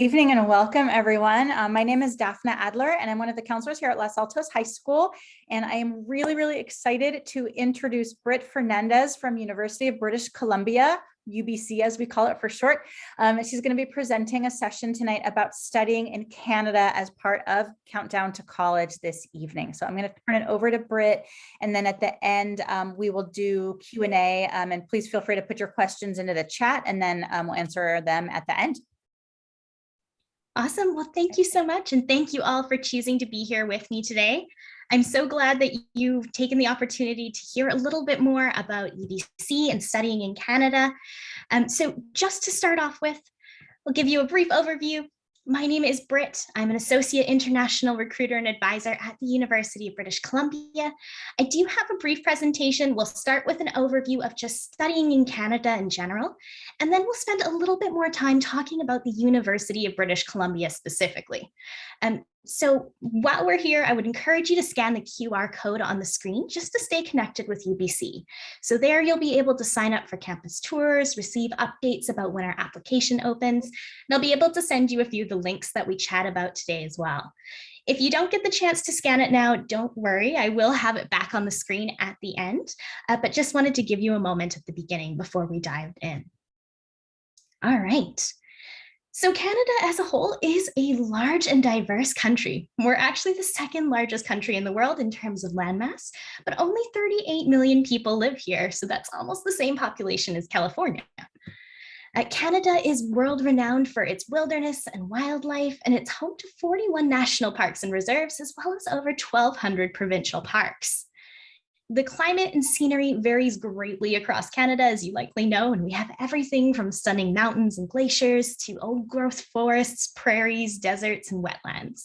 Evening and welcome, everyone. My name is Daphna Adler, and I'm one of the counselors here at Los Altos High School. And I am really excited to introduce Britt Fernandes from University of British Columbia, UBC as we call it for short. She's going to be presenting a session tonight about studying in Canada as part of Countdown to College this evening. So I'm going to turn it over to Britt, and then at the end we will do Q&A, and please feel free to put your questions into the chat, and then we'll answer them at the end. Awesome. Well, thank you so much. And thank you all for choosing to be here with me today. I'm so glad that you've taken the opportunity to hear a little bit more about UBC and studying in Canada. So just to start off with, I'll give you a brief overview. My name is Britt. I'm an associate international recruiter and advisor at the University of British Columbia. I do have a brief presentation. We'll start with an overview of just studying in Canada in general, and then we'll spend a little bit more time talking about the University of British Columbia specifically. So while we're here, I would encourage you to scan the QR code on the screen just to stay connected with UBC. So there you'll be able to sign up for campus tours, receive updates about when our application opens, and I'll be able to send you a few of the links that we chat about today as well. If you don't get the chance to scan it now, don't worry, I will have it back on the screen at the end, but just wanted to give you a moment at the beginning before we dived in. All right. So Canada as a whole is a large and diverse country. We're actually the second largest country in the world in terms of landmass, but only 38 million people live here. So that's almost the same population as California. Canada is world renowned for its wilderness and wildlife, and it's home to 41 national parks and reserves, as well as over 1,200 provincial parks. The climate and scenery varies greatly across Canada, as you likely know, and we have everything from stunning mountains and glaciers to old-growth forests, prairies, deserts, and wetlands.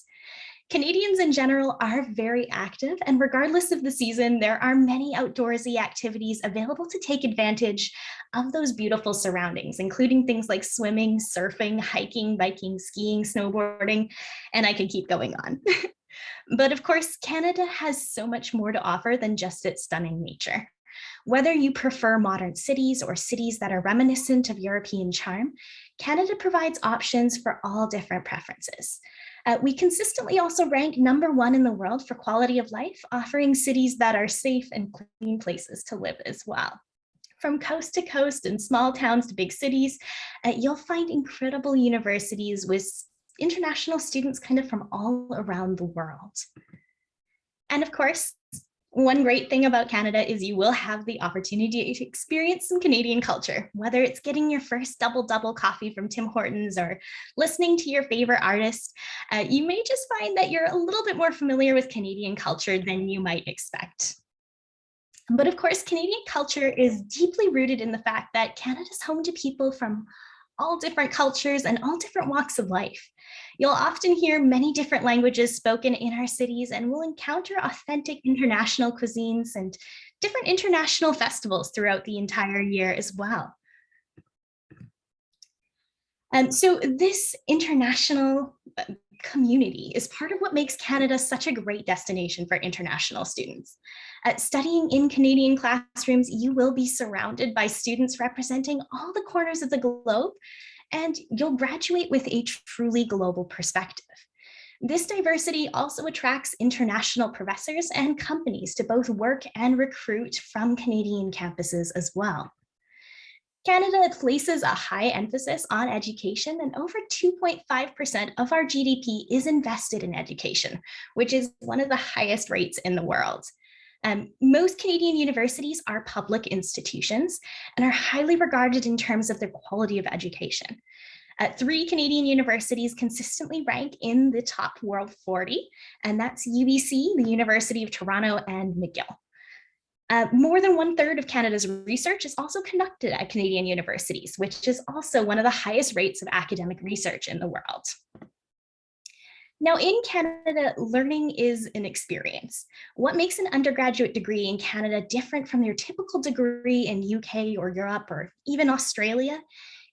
Canadians in general are very active, and regardless of the season, there are many outdoorsy activities available to take advantage of those beautiful surroundings, including things like swimming, surfing, hiking, biking, skiing, snowboarding, and I could keep going on. But of course, Canada has so much more to offer than just its stunning nature. Whether you prefer modern cities or cities that are reminiscent of European charm, Canada provides options for all different preferences. We consistently also rank #1 in the world for quality of life, offering cities that are safe and clean places to live as well. From coast to coast and small towns to big cities, you'll find incredible universities with international students kind of from all around the world. And of course, one great thing about Canada is you will have the opportunity to experience some Canadian culture, whether it's getting your first double coffee from Tim Hortons or listening to your favorite artist. You may just find that you're a little bit more familiar with Canadian culture than you might expect. But of course, Canadian culture is deeply rooted in the fact that Canada is home to people from all different cultures and all different walks of life. You'll often hear many different languages spoken in our cities, and we'll encounter authentic international cuisines and different international festivals throughout the entire year as well. So this international community is part of what makes Canada such a great destination for international students. Studying in Canadian classrooms, you will be surrounded by students representing all the corners of the globe, and you'll graduate with a truly global perspective. This diversity also attracts international professors and companies to both work and recruit from Canadian campuses as well. Canada places a high emphasis on education, and over 2.5% of our GDP is invested in education, which is one of the highest rates in the world. Most Canadian universities are public institutions and are highly regarded in terms of their quality of education. 3 Canadian universities consistently rank in the top World 40, and that's UBC, the University of Toronto, and McGill. More than 1/3 of Canada's research is also conducted at Canadian universities, which is also one of the highest rates of academic research in the world. Now, in Canada, learning is an experience. What makes an undergraduate degree in Canada different from your typical degree in UK or Europe or even Australia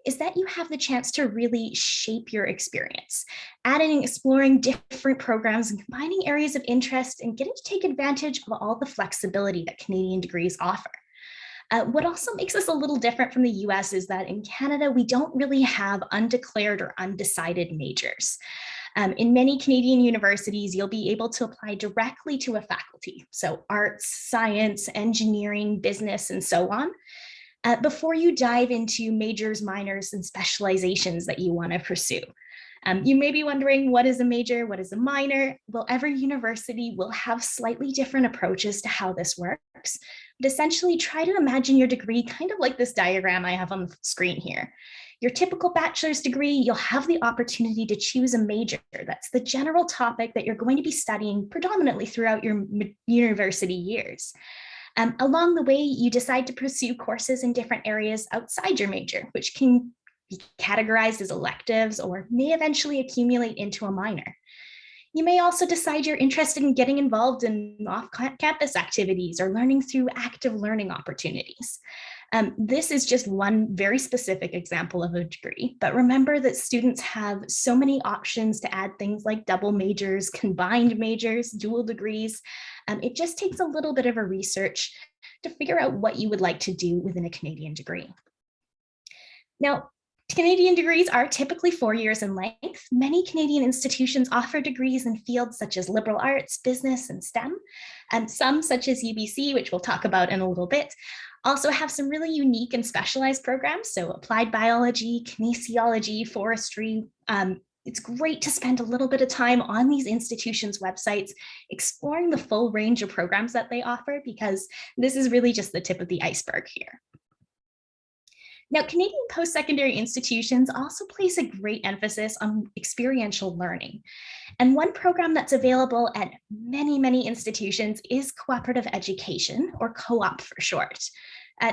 is that you have the chance to really shape your experience, adding and exploring different programs and combining areas of interest and getting to take advantage of all the flexibility that Canadian degrees offer. What also makes us a little different from the US is that in Canada, we don't really have undeclared or undecided majors. In many Canadian universities, you'll be able to apply directly to a faculty, so arts, science, engineering, business, and so on, before you dive into majors, minors, and specializations that you want to pursue. You may be wondering, what is a major? What is a minor? Well, every university will have slightly different approaches to how this works. But essentially, try to imagine your degree kind of like this diagram I have on the screen here. Your typical bachelor's degree, you'll have the opportunity to choose a major. That's the general topic that you're going to be studying predominantly throughout your university years. Along the way, you decide to pursue courses in different areas outside your major, which can be categorized as electives or may eventually accumulate into a minor. You may also decide you're interested in getting involved in off-campus activities or learning through active learning opportunities. This is just one very specific example of a degree, but remember that students have so many options to add things like double majors, combined majors, dual degrees. It just takes a little bit of a research to figure out what you would like to do within a Canadian degree. Now, Canadian degrees are typically 4 years in length. Many Canadian institutions offer degrees in fields such as liberal arts, business, and STEM. And some, such as UBC, which we'll talk about in a little bit, also have some really unique and specialized programs. So applied biology, kinesiology, forestry. It's great to spend a little bit of time on these institutions' websites, exploring the full range of programs that they offer, because this is really just the tip of the iceberg here. Now, Canadian post-secondary institutions also place a great emphasis on experiential learning. And one program that's available at many, many institutions is cooperative education, or co-op for short.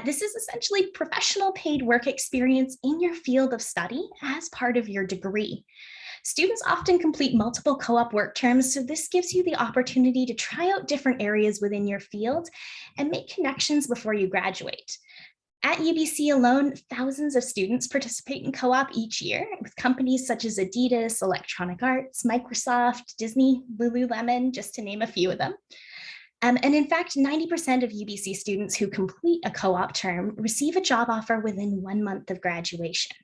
This is essentially professional paid work experience in your field of study as part of your degree. Students often complete multiple co-op work terms, so this gives you the opportunity to try out different areas within your field and make connections before you graduate. At UBC alone, thousands of students participate in co-op each year with companies such as Adidas, Electronic Arts, Microsoft, Disney, Lululemon, just to name a few of them. And in fact, 90% of UBC students who complete a co-op term receive a job offer within 1 month of graduation.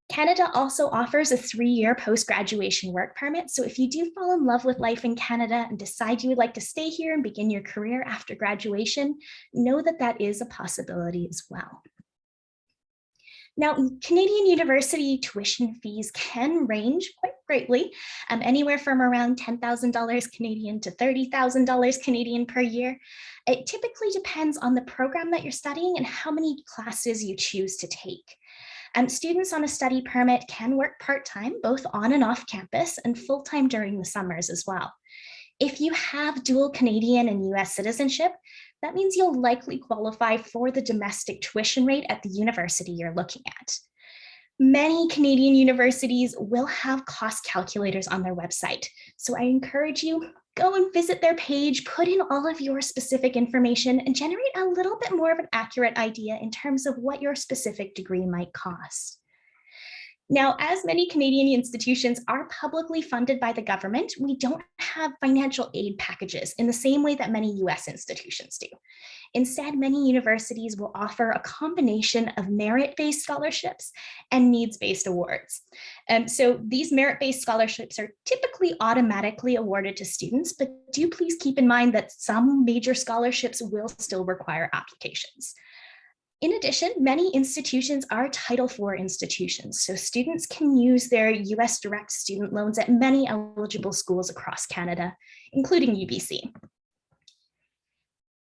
Canada also offers a 3-year post-graduation work permit. So if you do fall in love with life in Canada and decide you would like to stay here and begin your career after graduation, know that that is a possibility as well. Now, Canadian university tuition fees can range quite greatly, anywhere from around $10,000 Canadian to $30,000 Canadian per year. It typically depends on the program that you're studying and how many classes you choose to take. Students on a study permit can work part-time, both on and off campus, and full-time during the summers as well. If you have dual Canadian and US citizenship, that means you'll likely qualify for the domestic tuition rate at the university you're looking at. Many Canadian universities will have cost calculators on their website, so I encourage you, go and visit their page, put in all of your specific information, and generate a little bit more of an accurate idea in terms of what your specific degree might cost. Now, as many Canadian institutions are publicly funded by the government, we don't have financial aid packages in the same way that many US institutions do. Instead, many universities will offer a combination of merit-based scholarships and needs-based awards. So these merit-based scholarships are typically automatically awarded to students, but do please keep in mind that some major scholarships will still require applications. In addition, many institutions are Title IV institutions, so students can use their US direct student loans at many eligible schools across Canada, including UBC.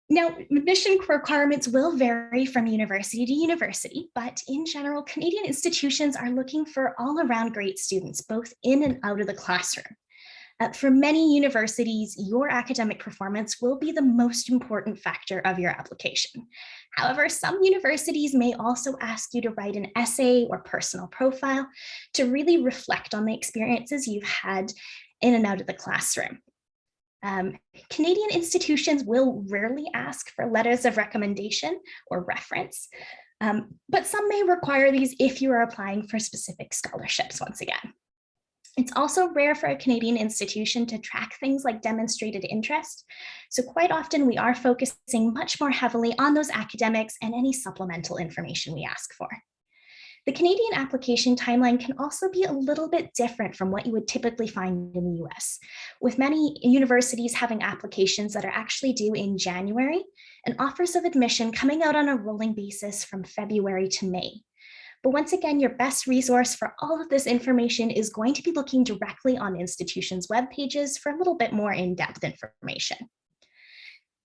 Now, admission requirements will vary from university to university, but in general, Canadian institutions are looking for all-around great students, both in and out of the classroom. For many universities, your academic performance will be the most important factor of your application. However, some universities may also ask you to write an essay or personal profile to really reflect on the experiences you've had in and out of the classroom. Canadian institutions will rarely ask for letters of recommendation or reference, but some may require these if you are applying for specific scholarships once again. It's also rare for a Canadian institution to track things like demonstrated interest. So quite often we are focusing much more heavily on those academics and any supplemental information we ask for. The Canadian application timeline can also be a little bit different from what you would typically find in the US, with many universities having applications that are actually due in January and offers of admission coming out on a rolling basis from February to May. But once again, your best resource for all of this information is going to be looking directly on institutions' web pages for a little bit more in-depth information.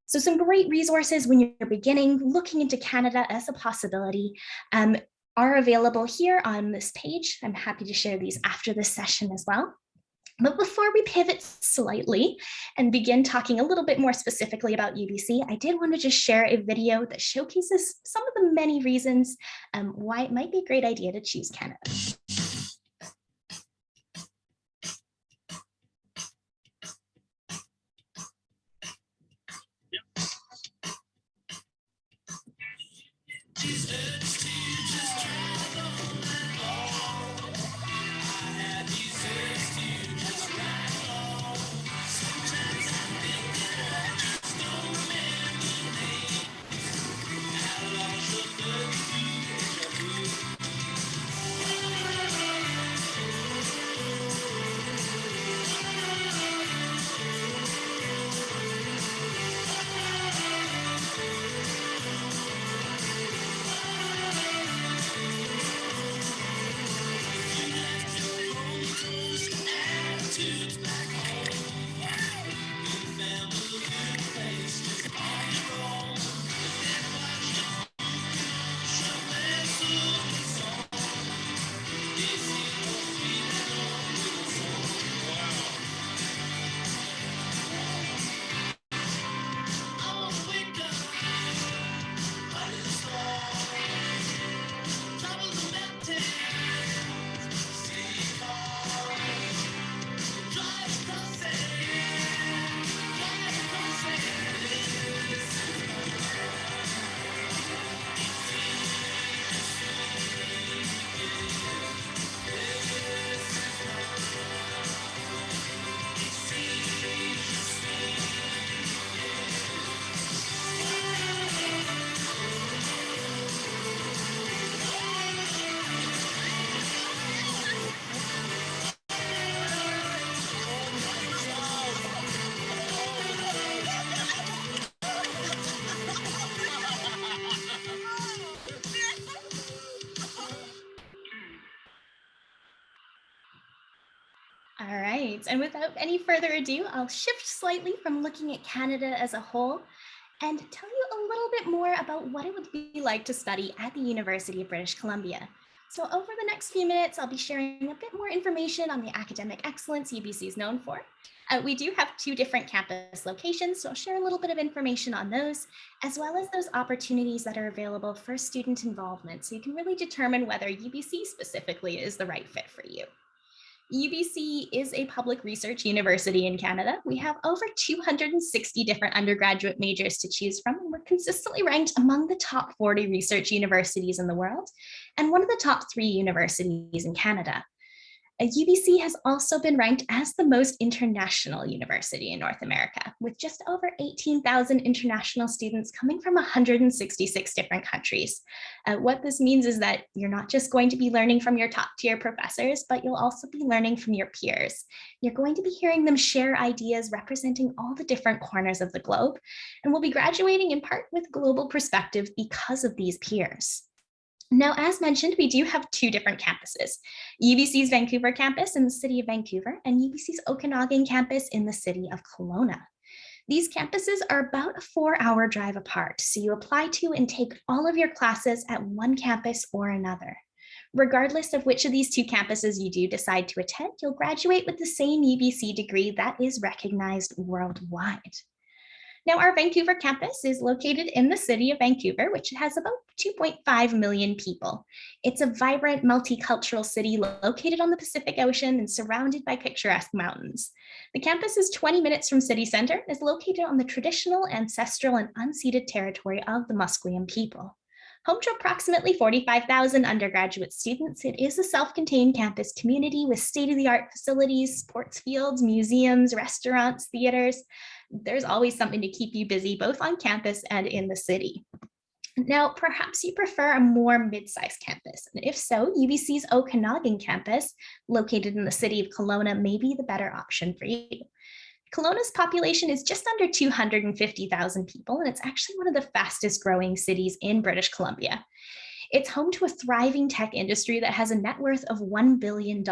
So some great resources when you're beginning, looking into Canada as a possibility, are available here on this page. I'm happy to share these after this session as well. But before we pivot slightly and begin talking a little bit more specifically about UBC, I did want to just share a video that showcases some of the many reasons why it might be a great idea to choose Canada. All right, and without any further ado, I'll shift slightly from looking at Canada as a whole and tell you a little bit more about what it would be like to study at the University of British Columbia. So over the next few minutes, I'll be sharing a bit more information on the academic excellence UBC is known for. We do have 2 different campus locations, so I'll share a little bit of information on those, as well as those opportunities that are available for student involvement, so you can really determine whether UBC specifically is the right fit for you. UBC is a public research university in Canada. We have over 260 different undergraduate majors to choose from, and we're consistently ranked among the top 40 research universities in the world and one of the top 3 universities in Canada. UBC has also been ranked as the most international university in North America, with just over 18,000 international students coming from 166 different countries. What this means is that you're not just going to be learning from your top tier professors, but you'll also be learning from your peers. You're going to be hearing them share ideas representing all the different corners of the globe, and we'll be graduating in part with global perspective because of these peers. Now, as mentioned, we do have 2 different campuses, UBC's Vancouver campus in the city of Vancouver and UBC's Okanagan campus in the city of Kelowna. These campuses are about a 4-hour drive apart, so you apply to and take all of your classes at one campus or another. Regardless of which of these 2 campuses you do decide to attend, you'll graduate with the same UBC degree that is recognized worldwide. Now, our Vancouver campus is located in the city of Vancouver, which has about 2.5 million people. It's a vibrant, multicultural city located on the Pacific Ocean and surrounded by picturesque mountains. The campus is 20 minutes from city center and is located on the traditional, ancestral, and unceded territory of the Musqueam people. Home to approximately 45,000 undergraduate students, it is a self-contained campus community with state-of-the-art facilities, sports fields, museums, restaurants, theaters. There's always something to keep you busy, both on campus and in the city. Now, perhaps you prefer a more mid-sized campus, and if so, UBC's Okanagan campus, located in the city of Kelowna, may be the better option for you. Kelowna's population is just under 250,000 people, and it's actually one of the fastest growing cities in British Columbia. It's home to a thriving tech industry that has a net worth of $1 billion.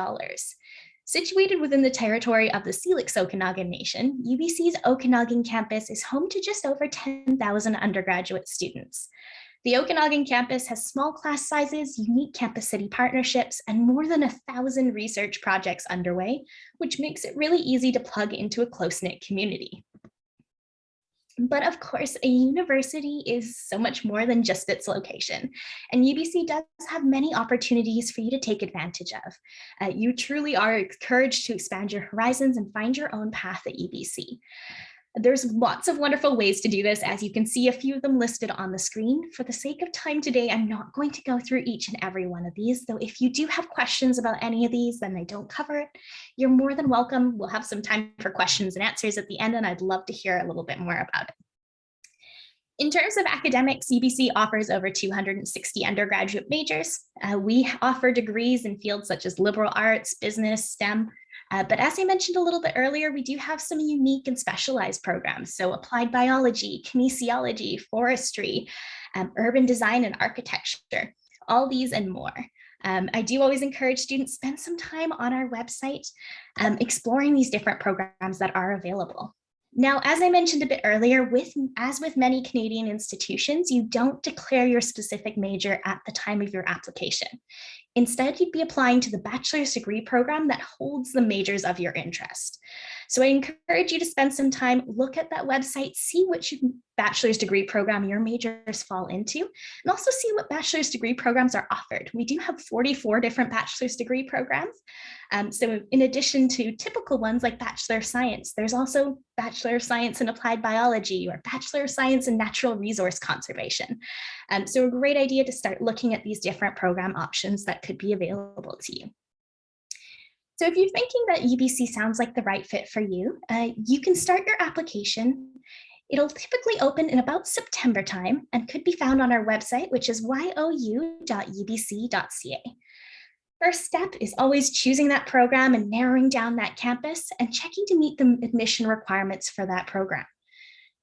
Situated within the territory of the Selix Okanagan Nation, UBC's Okanagan campus is home to just over 10,000 undergraduate students. The Okanagan campus has small class sizes, unique campus-city partnerships, and more than 1,000 research projects underway, which makes it really easy to plug into a close-knit community. But of course, a university is so much more than just its location, and UBC does have many opportunities for you to take advantage of. You truly are encouraged to expand your horizons and find your own path at UBC. There's lots of wonderful ways to do this, as you can see a few of them listed on the screen. For the sake of time today, I'm not going to go through each and every one of these, though if you do have questions about any of these, then I don't cover it, you're more than welcome. We'll have some time for questions and answers at the end, and I'd love to hear a little bit more about it. In terms of academics, UBC offers over 260 undergraduate majors. We offer degrees in fields such as liberal arts, business, STEM, but as I mentioned a little bit earlier, we do have some unique and specialized programs. So applied biology, kinesiology, forestry, urban design and architecture, all these and more. I do always encourage students to spend some time on our website exploring these different programs that are available. Now, as I mentioned a bit earlier, as with many Canadian institutions, you don't declare your specific major at the time of your application. Instead, you'd be applying to the bachelor's degree program that holds the majors of your interest. So I encourage you to spend some time, look at that website, see which bachelor's degree program your majors fall into, and also see what bachelor's degree programs are offered. We do have 44 different bachelor's degree programs. So in addition to typical ones like Bachelor of Science, there's also Bachelor of Science in Applied Biology or Bachelor of Science in Natural Resource Conservation. So a great idea to start looking at these different program options that could be available to you. So if you're thinking that UBC sounds like the right fit for you, you can start your application. It'll typically open in about September time and could be found on our website, which is you.ubc.ca. First step is always choosing that program and narrowing down that campus and checking to meet the admission requirements for that program.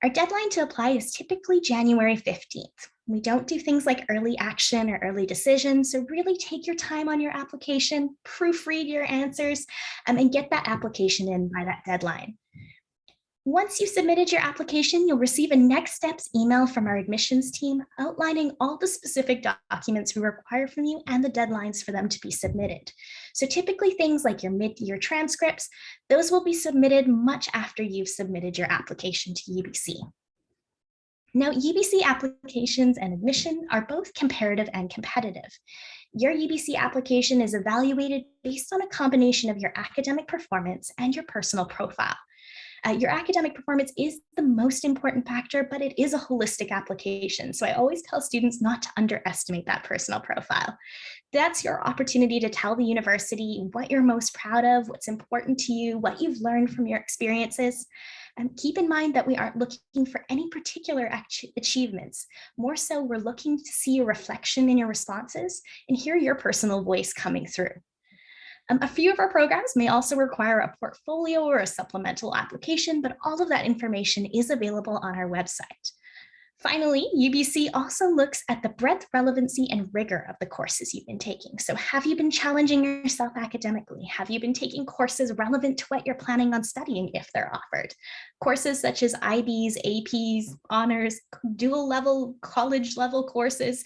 Our deadline to apply is typically January 15th. We don't do things like early action or early decision, so really take your time on your application, proofread your answers, and get that application in by that deadline. Once you've submitted your application, you'll receive a next steps email from our admissions team outlining all the specific documents we require from you and the deadlines for them to be submitted. So typically things like your mid-year transcripts, those will be submitted much after you've submitted your application to UBC. Now, UBC applications and admission are both comparative and competitive. Your UBC application is evaluated based on a combination of your academic performance and your personal profile. Your academic performance is the most important factor, but it is a holistic application. So I always tell students not to underestimate that personal profile. That's your opportunity to tell the university what you're most proud of, what's important to you, what you've learned from your experiences. And keep in mind that we aren't looking for any particular achievements. More so, we're looking to see a reflection in your responses and hear your personal voice coming through. A few of our programs may also require a portfolio or a supplemental application, but all of that information is available on our website. Finally, UBC also looks at the breadth, relevancy, and rigor of the courses you've been taking. So have you been challenging yourself academically? Have you been taking courses relevant to what you're planning on studying if they're offered? Courses such as IBs, APs, honors, dual level, college level courses,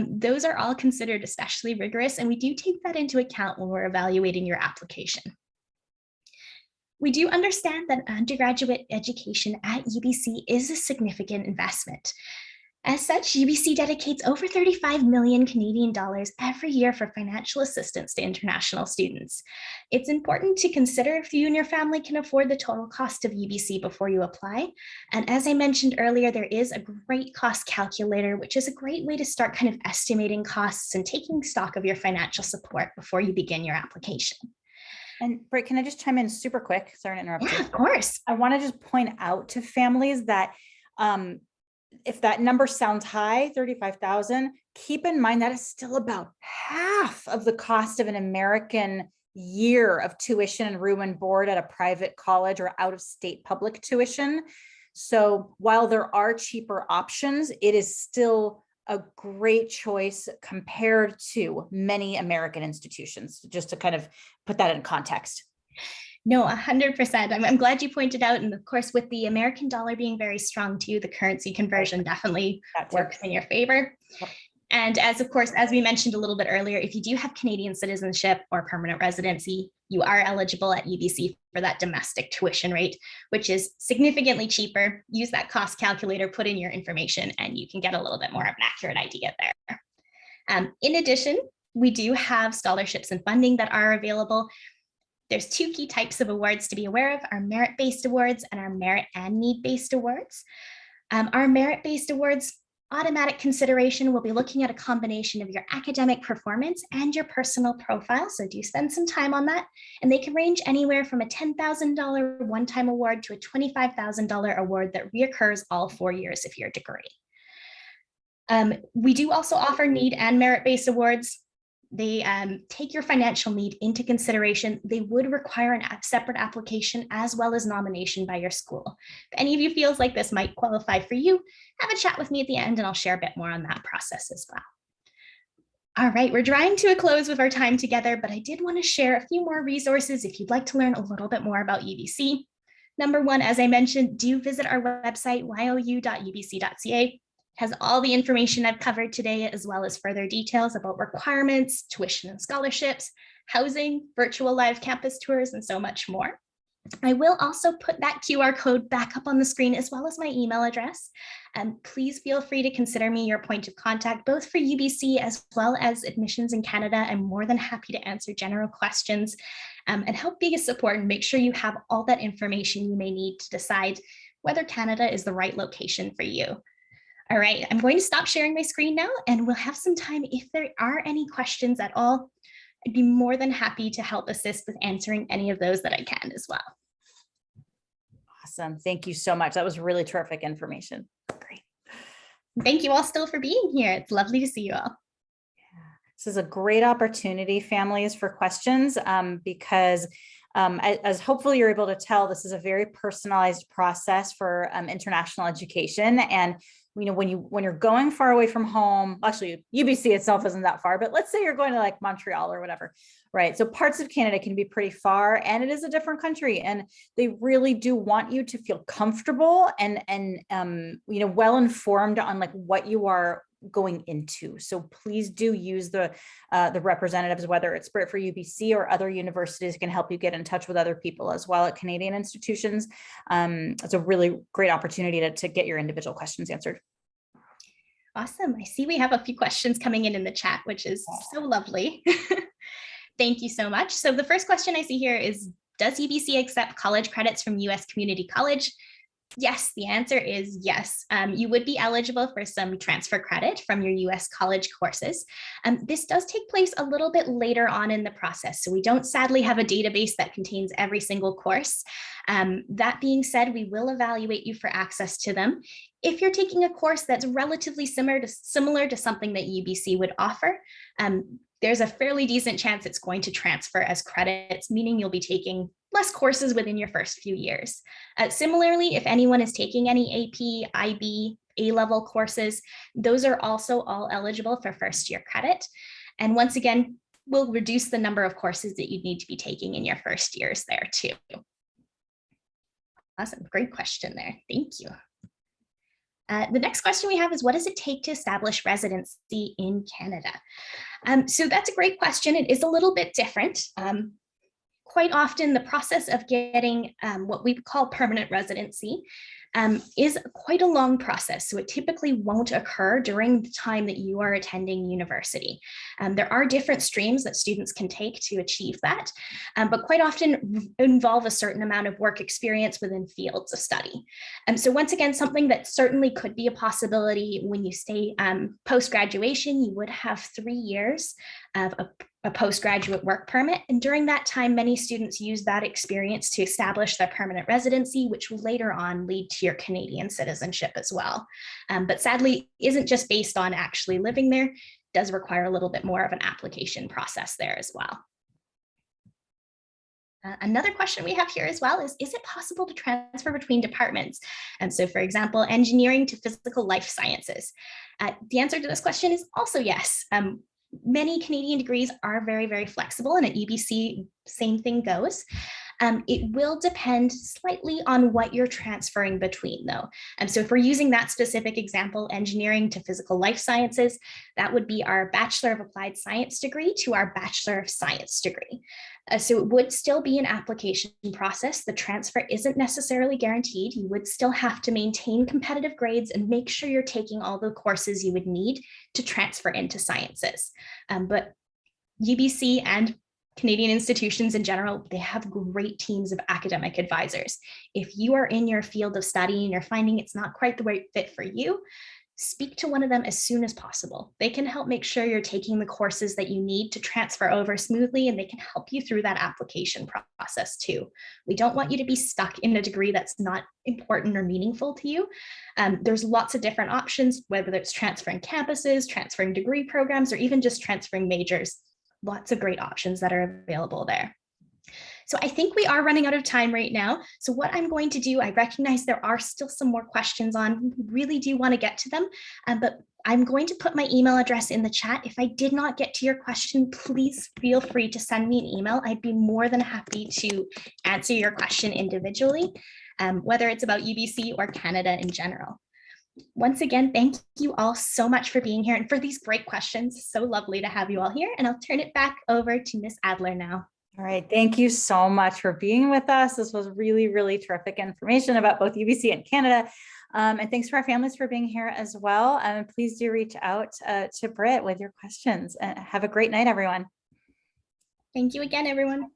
those are all considered especially rigorous, and we do take that into account when we're evaluating your application. We do understand that undergraduate education at UBC is a significant investment. As such, UBC dedicates over 35 million Canadian dollars every year for financial assistance to international students. It's important to consider if you and your family can afford the total cost of UBC before you apply. And as I mentioned earlier, there is a great cost calculator, which is a great way to start kind of estimating costs and taking stock of your financial support before you begin your application. And Britt, can I just chime in super quick? Sorry to interrupt you. Yeah, of course. I want to just point out to families that if that number sounds high, 35,000, keep in mind that is still about half of the cost of an American year of tuition and room and board at a private college or out of state public tuition. So while there are cheaper options, it is still a great choice compared to many American institutions, just to kind of put that in context. No, 100%. I'm glad you pointed out. And of course, with the American dollar being very strong too, the currency conversion definitely works in your favor. Yep. And of course, as we mentioned a little bit earlier, if you do have Canadian citizenship or permanent residency, you are eligible at UBC for that domestic tuition rate, which is significantly cheaper. Use that cost calculator, put in your information, and you can get a little bit more of an accurate idea there. In addition, we do have scholarships and funding that are available. There's two key types of awards to be aware of: our merit-based awards and our merit and need-based awards. Our merit-based awards, automatic consideration, will be looking at a combination of your academic performance and your personal profile. So do spend some time on that. And they can range anywhere from a $10,000 one-time award to a $25,000 award that reoccurs all 4 years of your degree. We do also offer need and merit-based awards. They take your financial need into consideration. They would require a separate application as well as nomination by your school. If any of you feels like this might qualify for you, have a chat with me at the end and I'll share a bit more on that process as well. All right, we're drawing to a close with our time together, but I did want to share a few more resources if you'd like to learn a little bit more about UBC. Number one, as I mentioned, do visit our website, you.ubc.ca. Has all the information I've covered today, as well as further details about requirements, tuition and scholarships, housing, virtual live campus tours, and so much more. I will also put that QR code back up on the screen, as well as my email address. Please feel free to consider me your point of contact, both for UBC as well as admissions in Canada. I'm more than happy to answer general questions and help be a support and make sure you have all that information you may need to decide whether Canada is the right location for you. All right, I'm going to stop sharing my screen now, and we'll have some time. If there are any questions at all, I'd be more than happy to help assist with answering any of those that I can as well. Awesome. Thank you so much. That was really terrific information. Great. Thank you all still for being here. It's lovely to see you all. This is a great opportunity, families, for questions because as hopefully you're able to tell, this is a very personalized process for international education. And when you're going far away from home, actually UBC itself isn't that far, but let's say you're going to like Montreal or whatever, right? So parts of Canada can be pretty far, and it is a different country, and they really do want you to feel comfortable and well informed on like what you are going into. So please do use the representatives, whether it's Britt for UBC or other universities can help you get in touch with other people as well at Canadian institutions. It's a really great opportunity to get your individual questions answered. Awesome. I see we have a few questions coming in the chat, which is so lovely. Thank you so much. So the first question I see here is, does UBC accept college credits from US Community College? Yes, the answer is yes. You would be eligible for some transfer credit from your US college courses. This does take place a little bit later on in the process, so we don't sadly have a database that contains every single course. That being said, we will evaluate you for access to them. If you're taking a course that's relatively similar to something that UBC would offer, there's a fairly decent chance it's going to transfer as credits, meaning you'll be taking less courses within your first few years. Similarly, if anyone is taking any AP, IB, A-level courses, those are also all eligible for first-year credit. And once again, we'll reduce the number of courses that you need to be taking in your first years there too. Awesome, great question there, thank you. The next question we have is, what does it take to establish residency in Canada? So that's a great question. It is a little bit different. quite often the process of getting what we call permanent residency is quite a long process. So it typically won't occur during the time that you are attending university. There are different streams that students can take to achieve that, but quite often involve a certain amount of work experience within fields of study. So once again, something that certainly could be a possibility when you stay post-graduation, you would have 3 years of a postgraduate work permit. And during that time, many students use that experience to establish their permanent residency, which will later on lead to your Canadian citizenship as well. But sadly, isn't just based on actually living there, it does require a little bit more of an application process there as well. Another question we have here as well is it possible to transfer between departments? And so, for example, engineering to physical life sciences. The answer to this question is also yes. Many Canadian degrees are very, very flexible, and at UBC, same thing goes. It will depend slightly on what you're transferring between, though. So if we're using that specific example, engineering to physical life sciences, that would be our Bachelor of Applied Science degree to our Bachelor of Science degree. So it would still be an application process. The transfer isn't necessarily guaranteed. You would still have to maintain competitive grades and make sure you're taking all the courses you would need to transfer into sciences. But UBC and Canadian institutions in general, they have great teams of academic advisors. If you are in your field of study and you're finding it's not quite the right fit for you, speak to one of them as soon as possible. They can help make sure you're taking the courses that you need to transfer over smoothly, and they can help you through that application process too. We don't want you to be stuck in a degree that's not important or meaningful to you. There's lots of different options, whether it's transferring campuses, transferring degree programs, or even just transferring majors. Lots of great options that are available there. So I think we are running out of time right now. So what I'm going to do, I recognize there are still some more questions on, really do want to get to them, but I'm going to put my email address in the chat. If I did not get to your question, please feel free to send me an email. I'd be more than happy to answer your question individually, whether it's about UBC or Canada in general. Once again, thank you all so much for being here and for these great questions. So lovely to have you all here. And I'll turn it back over to Ms. Adler now. All right. Thank you so much for being with us. This was really, really terrific information about both UBC and Canada. And thanks to our families for being here as well. And please do reach out to Britt with your questions. And have a great night, everyone. Thank you again, everyone.